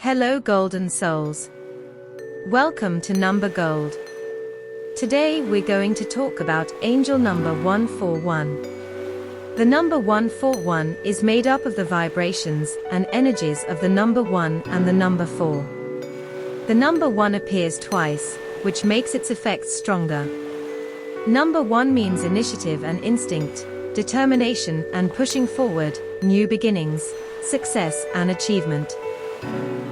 Hello golden souls. Welcome to Number Gold. Today we're going to talk about angel number 141. The number 141 is made up of the vibrations and energies of the number 1 and the number 4. The number 1 appears twice, which makes its effects stronger. Number 1 means initiative and instinct, determination and pushing forward, new beginnings, success and achievement.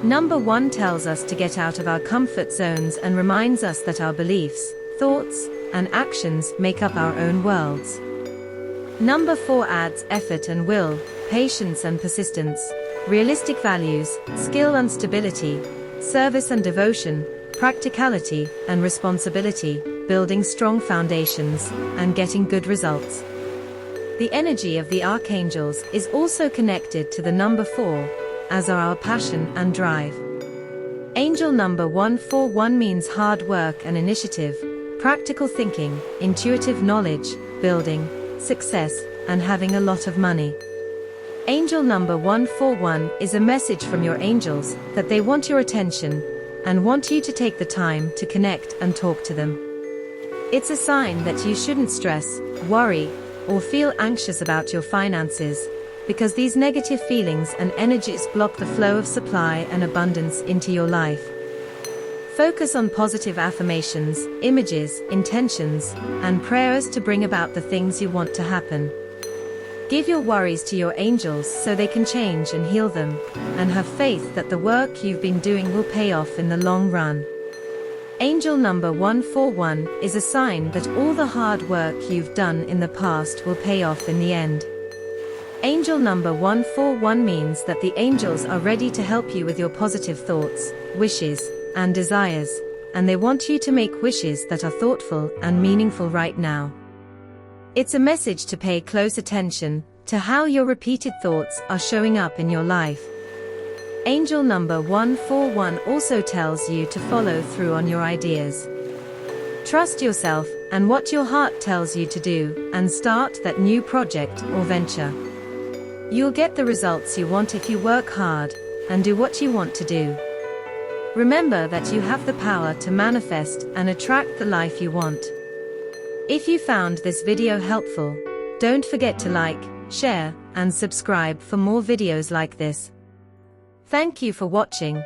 Number 1 tells us to get out of our comfort zones and reminds us that our beliefs, thoughts, and actions make up our own worlds. Number 4 adds effort and will, patience and persistence, realistic values, skill and stability, service and devotion, practicality and responsibility, building strong foundations, and getting good results. The energy of the archangels is also connected to the number 4, as are our passion and drive. Angel number 141 means hard work and initiative, practical thinking, intuitive knowledge, building, success, and having a lot of money. Angel number 141 is a message from your angels that they want your attention and want you to take the time to connect and talk to them. It's a sign that you shouldn't stress, worry, or feel anxious about your finances, because these negative feelings and energies block the flow of supply and abundance into your life. Focus on positive affirmations, images, intentions, and prayers to bring about the things you want to happen. Give your worries to your angels so they can change and heal them, and have faith that the work you've been doing will pay off in the long run. Angel number 141 is a sign that all the hard work you've done in the past will pay off in the end. Angel number 141 means that the angels are ready to help you with your positive thoughts, wishes, and desires, and they want you to make wishes that are thoughtful and meaningful right now. It's a message to pay close attention to how your repeated thoughts are showing up in your life. Angel number 141 also tells you to follow through on your ideas. Trust yourself and what your heart tells you to do, and start that new project or venture. You'll get the results you want if you work hard and do what you want to do. Remember that you have the power to manifest and attract the life you want. If you found this video helpful, don't forget to like, share, and subscribe for more videos like this. Thank you for watching.